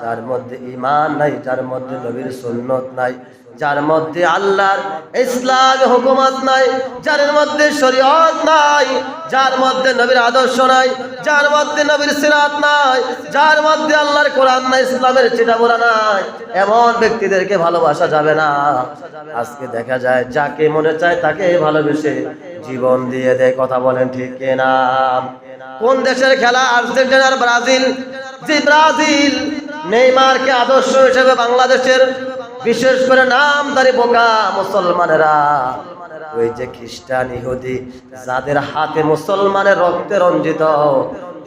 যার মধ্যে ঈমান নাই, যার মধ্যে নবীর সুন্নত নাই, যার মধ্যে আল্লাহর ইসলাম হুকুমত নাই, যার মধ্যে শরীয়ত নাই, যার মধ্যে নবীর আদর্শ নাই, যার মধ্যে নবীর সিরাত নাই, যার মধ্যে আল্লাহর কোরআন নাই, ইসলামের চিটাবোরা নাই, এমন ব্যক্তিদেরকে ভালোবাসা যাবে না। আজকে দেখা যায় যাকে মনে চায় তাকে ভালোবেসে জীবন দিয়ে দেয়। কথা বলেন ঠিক কিনা? কোন দেশের খেলা? আর্জেন্টিনা আর ব্রাজিল। যে ব্রাজিল নেইমারকে আদর্শ হিসেবে বাংলাদেশের বিশেষ করে নামধারী বোকা মুসলমানেরা, ওই যে খ্রিস্টান ইহুদি যাদের হাতে মুসলমানের রক্তে রঞ্জিত,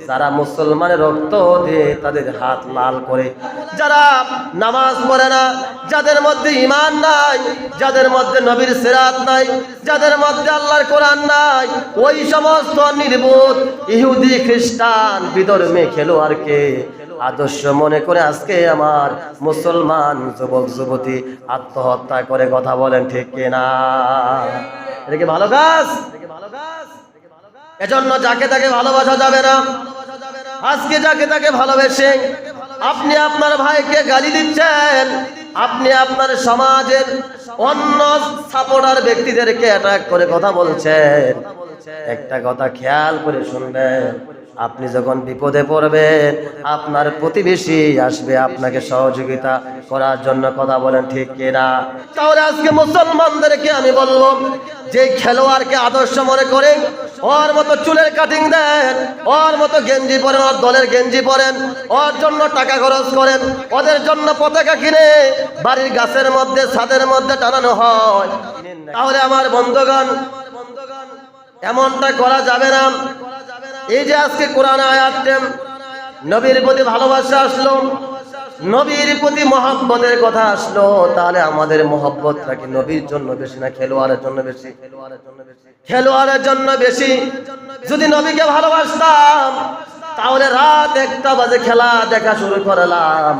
যারা মুসলমানের রক্ত দিয়ে তাদের হাত লাল করে, যারা নামাজ পড়ে না, যাদের মধ্যে ঈমান নাই, যাদের মধ্যে নবীর সিরাত নাই, যাদের মধ্যে আল্লাহর কোরআন নাই, ওই সমস্ত নির্বোধ ইহুদি খ্রিস্টান বিধর্মী খেলোয়াড়কে আদর্শ মনে করে আজকে আমার মুসলমান যুবক যুবতী আত্মহত্যা করে। কথা বলেন ঠিক কিনা? এটা কি ভালো কাজ? এজন্য যাকে তাকে ভালোবাসা যাবে না। আজকে যাকে তাকে ভালোবেসে আপনি আপনার ভাইকে গালি দিচ্ছেন, আপনি আপনার সমাজের অন্য সাপোর্টার ব্যক্তিদেরকে অ্যাটাক করে কথা বলছেন। একটা কথা খেয়াল করে শুনবেন, আপনি যখন বিপদে পড়বেন আপনার প্রতিবেশী আসবে আপনাকে সহযোগিতা করার জন্য। কথা বলেন ঠিক কিনা? তাহলে আজকে মুসলমানদেরকে আমি বলবো, যে খেলোয়াড়কে আদর্শ মনে করে ওর মতো চুলের কাটিং দেন, ওর মতো গেঞ্জি পরেন, ওর দলের গেঞ্জি পরেন, ওর জন্য টাকা খরচ করেন, ওদের জন্য পতাকা কিনে বাড়ির গাছের মধ্যে ছাদের মধ্যে টানানো হয়, তাহলে আমার বন্ধুগণ এমনটা করা যাবে না। এই যে আজকে কোরআন আয়াতে নবীর প্রতি ভালোবাসা আসলো, নবীর প্রতি মহব্বতের কথা আসলো, তাহলে আমাদের মহব্বতটা কি নবীর জন্য বেশি না খেলোয়াড়ের জন্য বেশি? খেলোয়াড়ের জন্য বেশি। যদি নবীকে ভালোবাসতাম তাহলে রাত 1টা বাজে খেলা দেখা শুরু করলাম,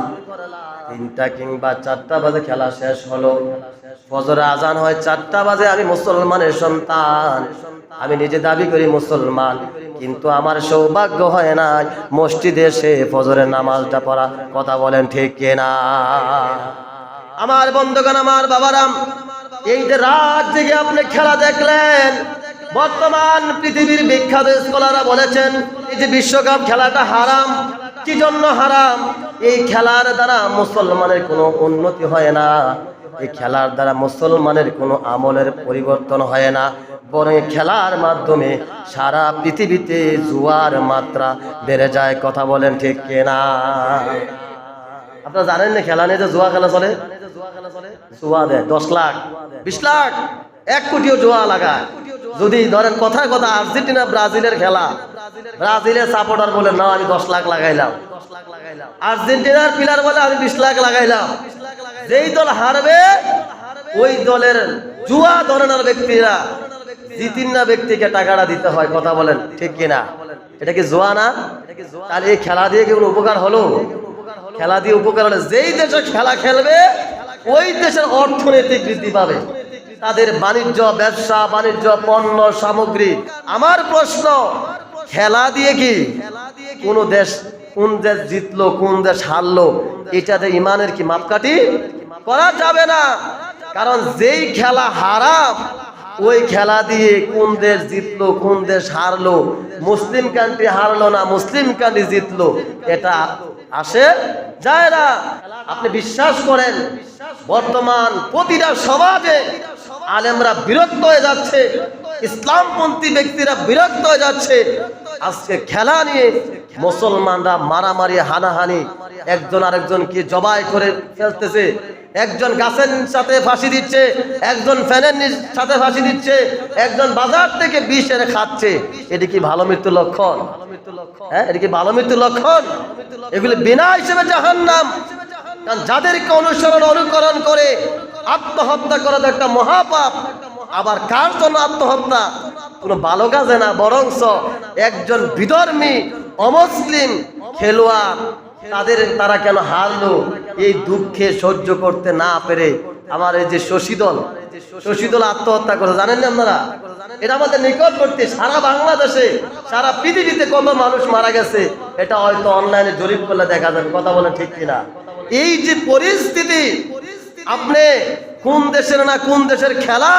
3টা কিংবা 4টা বাজে খেলা শেষ হলো, ফজর আজান হয় 4টা বাজে। আমি মুসলমানের সন্তান, আমি নিজে দাবি করি মুসলমান, কিন্তু আমার সৌভাগ্য হয় না মসজিদে এসে ফজরের নামাজটা পড়া। কথা বলেন ঠিক কিনা? আমার বন্ধুগণ, আমার বাবারাম, এই যে রাত জেগে আপনি খেলা দেখলেন, বর্তমান পৃথিবীর বিখ্যাত স্কলাররা বলেছেন এই যে বিশ্বকাপ খেলাটা হারাম। কি জন্য হারাম? এই খেলার দ্বারা মুসলমানের কোনো উন্নতি হয় না, এই খেলার দ্বারা মুসলমানের কোনো আমলের পরিবর্তন হয় না, বরং খেলার মাধ্যমে সারা পৃথিবীতে জুয়ার মাত্রা বেড়ে যায়। কথা বলেন ঠিক কিনা? আপনারা জানেন না খেলা নিয়ে যে জুয়া খেলা চলে? জুয়া দেয় 10 লাখ 20 লাখ 1 কোটিও জুয়া লাগায়। যদি ধরেন কথায় কথা আর্জেন্টিনা ব্রাজিলের খেলা, ব্রাজিলের সাপোর্টার বলে না আমি 10 লাখ লাগাইলাম, আর্জেন্টিনার প্লেয়ার বলে আমি 20 লাখ লাগাইলাম। যেই দল হারবে ওই দলের জুয়া ধরনের ব্যক্তিরা 2-3 ব্যক্তিকে টাকাটা দিতে হয়। কথা বলেন ঠিক কিনা? এটা কি জুয়া না? তাহলে এই খেলা দিয়ে কি কোনো উপকার হলো? খেলা দিয়ে উপকার হলে যেই দেশে খেলা খেলবে ওই দেশের অর্থনৈতিক বৃদ্ধি পাবে, তাদের বাণিজ্য ব্যবসা বাণিজ্য পণ্য সামগ্রী। আমার প্রশ্ন, খেলা দিয়ে কি কোন দেশ, কোন দেশ জিতলো কোন দেশ হারলো, এটাতে ইমানের কি মাপকাঠি করা যাবে না। কারণ যেই খেলা হারাম ওই খেলা দিয়ে কোন দেশ জিতলো কোন দেশ হারলো, মুসলিম কান্ট্রি হারলো না মুসলিম কান্ট্রি জিতলো, এটা আসে যায় না। আপনি বিশ্বাস করেন বর্তমান প্রতিটা সমাজে আলেমরা বিরক্ত হয়ে যাচ্ছে, ইসলামপন্থী ব্যক্তিরা বিরক্ত হয়ে যাচ্ছে। আজকে খেলা নিয়ে মুসলমানরা মারামারি হানাহানি, একজন আরেকজনকে জবাই করে ফেলতেছে, একজন গাছের সাথে ফাঁসি দিচ্ছে, একজন ফ্যানের সাথে ফাঁসি দিচ্ছে, একজন বাজার থেকে বিষ এনে খাচ্ছে। এটি কি ভালো মৃত্যুর লক্ষণ? হ্যাঁ, এটি কি ভালো মৃত্যুর লক্ষণ? এগুলি বিনা হিসেবে জাহান্নাম। কারণ যাদেরকে অনুকরণ করে আত্মহত্যা করা তো একটা মহাপাপ। আবার কার জন্য আত্মহত্যা? কোনো ভালো কাজে না, বরংস একজন বিধর্মী অমুসলিম খেলোয়াড় তারা কেন হারলো এই দুঃখে সহ্য করতে না পেরে আমার এই যে শশীদল শশীদুল আত্মহত্যা করে, জানেন না আপনারা? এটা আমাদের নিকটবর্তী, সারা বাংলাদেশে সারা পৃথিবীতে কত মানুষ মারা গেছে এটা হয়তো অনলাইনে জরিপ করলে দেখা যাবে। কথা বলে ঠিক কিনা? এই যে পরিস্থিতি, আপনি কোন দেশের না কোন দেশের খেলা,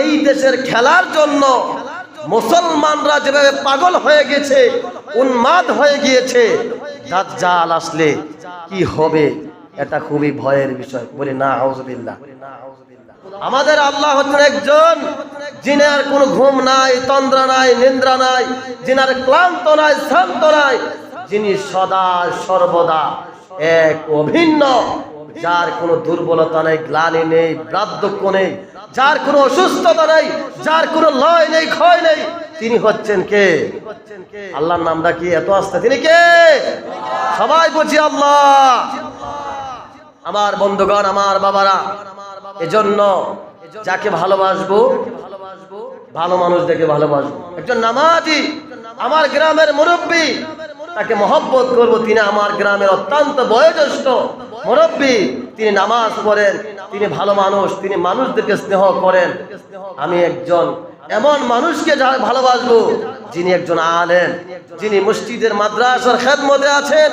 এই দেশের খেলার জন্য মুসলমানরা যেভাবে পাগল হয়ে গেছে, উন্মাদ হয়ে গিয়েছে, দাজ্জাল আসলে কি হবে এটা খুবই ভয়ের বিষয়। বলি না আউযুবিল্লাহ। আমাদের আল্লাহ হচ্ছেন একজন, যিনার কোনো ঘুম নাই, তন্দ্রা নাই, নিদ্রা নাই, যিনার ক্লান্ত নাই, শ্রান্ত নাই, যিনি সদা সর্বদা এক অভিন্ন, যার কোনো দুর্বলতা নেই, গ্লানি নেই, বার্ধক্য নেই, যার কোনো অসুস্থতা নেই, যার কোনো লয় নেই, ক্ষয় নেই, তিনি হচ্ছেন কে? আল্লাহর নামটা কি এত আসতে? তিনি কে? সবাই বুঝি আল্লাহ। আমার বন্ধুগণ, আমার বাবারা, এজন্য যাকে ভালোবাসবো, ভালো মানুষ দেখে ভালোবাসবো। একজন নামাজি, আমার গ্রামের মুরব্বী, তাকে মহব্বত করব। তিনি আমার গ্রামের অত্যন্ত বয়োজ্যেষ্ঠ মুরব্বী, তিনি নামাজ পড়েন, তিনি ভালো মানুষ, তিনি মানুষদেরকে স্নেহ করেন। আমি একজন এমন মানুষকে ভালোবাসবো যিনি একজন আলেম, যিনি মসজিদের মাদ্রাসার খেদমতে আছেন,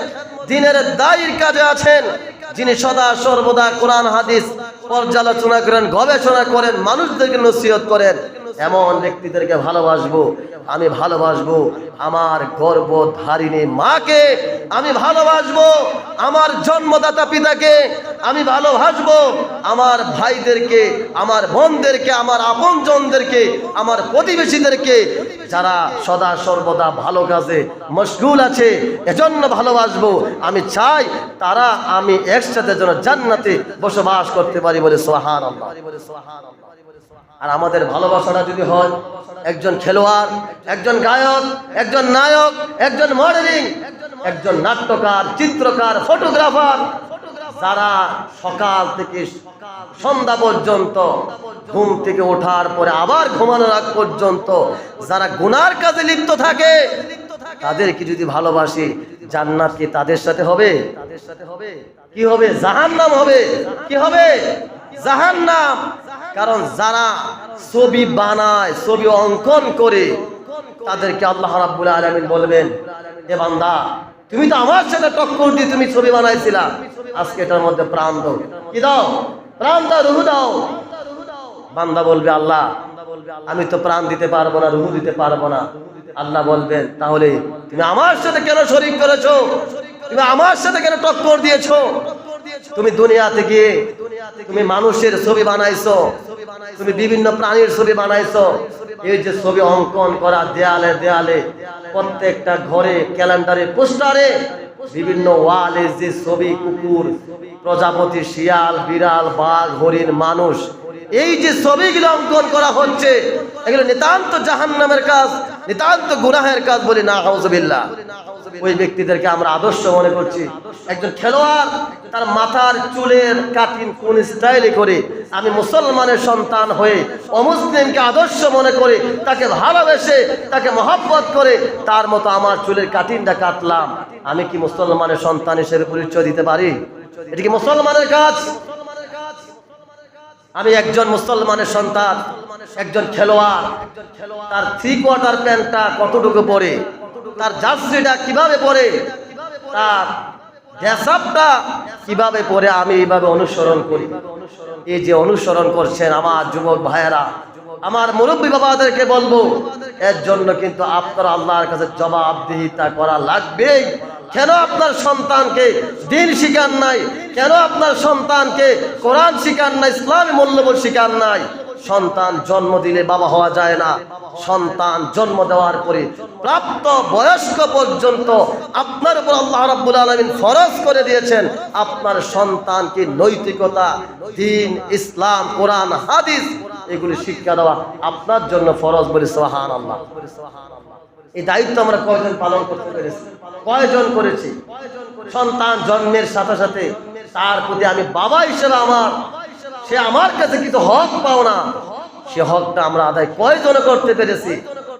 দ্বীনের দায়ীর কাজে আছেন, যিনি সদা সর্বদা কোরআন হাদিস পর্যালোচনা করেন, গবেষণা করেন, মানুষদেরকে নসিহত করেন। এমন ব্যক্তিদেরকে ভালোবাসবো। আমি ভালোবাসবো আমার গর্ভধারিণী মাকে, আমি ভালোবাসবো আমার জন্মদাতা পিতাকে, আমি ভালোবাসবো আমার ভাইদেরকে, আমার বোনদেরকে, আমার আপনজনদেরকে, আমার প্রতিবেশীদেরকে, যারা সদা সর্বদা ভালো কাজে মশগুল আছে, এজন্য ভালোবাসবো। আমি চাই তারা আমি একসাথে যেন জান্নাতে বসবাস করতে পারি। বলে সুবহানাল্লাহ। আর আমাদের ভালোবাসাটা যদি হয় একজন খেলোয়াড়, একজন গায়ক, একজন নায়ক, একজন মডেলিং, একজন নাট্যকার, চিত্রকার, ফটোগ্রাফার, যারা সকাল থেকে সন্ধ্যা পর্যন্ত, ঘুম থেকে ওঠার পরে আবার ঘুমানোর আগ পর্যন্ত যারা গুনার কাজে লিপ্ত থাকে, তাদেরকে যদি ভালোবাসি, জান্নাত কি তাদের সাথে হবে? তাদের সাথে হবে কি হবে? জাহান্নাম হবে। কি হবে? জাহান্নাম। কারণ যারা ছবি বানায়, ছবি অঙ্কন করে, তাদেরকে আল্লাহ রাব্বুল আলামিন বলবেন, এ বান্দা, তুমি তো আমার সাথে টক্কর দিয়ে তুমি ছবি বানাইছিলা, আজকে এটার মধ্যে প্রাণ দাও। কি দাও? প্রাণ দাও, রূহ দাও। বান্দা বলবে, আল্লাহ আমি তো প্রাণ দিতে পারবো না, রূহ দিতে পারবো না। আল্লাহ বলবেন, তাহলে তুমি আমার সাথে কেন শরীক করেছো? তুমি আমার সাথে কেন টক্কর দিয়েছো? তুমি দুনিয়াতে গিয়ে তুমি মানুষের ছবি বানাইছো, তুমি বিভিন্ন প্রাণীর ছবি বানাইছো। এই যে ছবি অঙ্কন করা, দেয়ালে দেয়ালে, প্রত্যেকটা ঘরে, ক্যালেন্ডারে, পোস্টারে, বিভিন্ন ওয়ালে যে ছবি, কুকুর, প্রজাপতি, শিয়াল, বিড়াল, বাঘ, হরিণ, মানুষ, এই যে ছবিগুলো অঙ্কন করা হচ্ছে, এগুলো নিতান্ত জাহান্নামের কাজ, নিতান্ত গুনাহের কাজ। বলি না আউযুবিল্লাহ। ওই ব্যক্তিদেরকে আমরা আদর্শ মনে করছি। একজন খেলোয়াড় তার মাথার চুলের কাটিং কোন স্টাইলে করে, আমি মুসলমানের সন্তান হয়ে অমুসলিমকে আদর্শ মনে করে, তাকে ভালোবেসে, তাকে মহব্বত করে, তার মতো আমার চুলের কাটিংটা কাটলাম, আমি কি মুসলমানের সন্তান হিসেবে পরিচয় দিতে পারি? এটা কি মুসলমানের কাজ? আমি একজন মুসলমানের সন্তান, একজন খেলোয়াড়, তার 3/4 প্যান্টটা কতটুকু পরে, তার জার্সিটা কিভাবে পরে, তার ড্রেসআপটা কিভাবে পরে, আমি এইভাবে অনুসরণ করি। এই যে অনুসরণ করছেন আমার যুবক ভাইয়েরা, আমার মুরব্বী বাবাদেরকে বলবো, এর জন্য কিন্তু আপনারা আল্লাহর কাছে জবাবদিহিতা করা লাগবেই। কেন আপনার সন্তানকে দ্বীন শিখান নাই? কেন আপনার সন্তানকে কোরআন শিখান নাই? ইসলামী মূল্যবোধ শিখান নাই? সন্তান জন্ম দিলে বাবা হওয়া যায় না। সন্তান জন্ম দেওয়ার পরে প্রাপ্ত বয়স্ক পর্যন্ত আপনার উপর আল্লাহ রাব্বুল আলামিন ফরজ করে দিয়েছেন, আপনার সন্তানকে নৈতিকতা, দ্বীন, ইসলাম, কোরআন, হাদিস এগুলি শিক্ষা দেওয়া আপনার জন্য ফরজ। বলি সুবহানাল্লাহ। এই দায়িত্ব আমরা কয়জন পালন করতে পেরেছি? কয়জন করেছি? সন্তান জন্মের সাথে সাথে তার প্রতি আমি বাবা হিসেবে সে আমার কাছে কিছু হক পাও না, সে হকটা আমরা আদায় কয়জন করতে পেরেছি?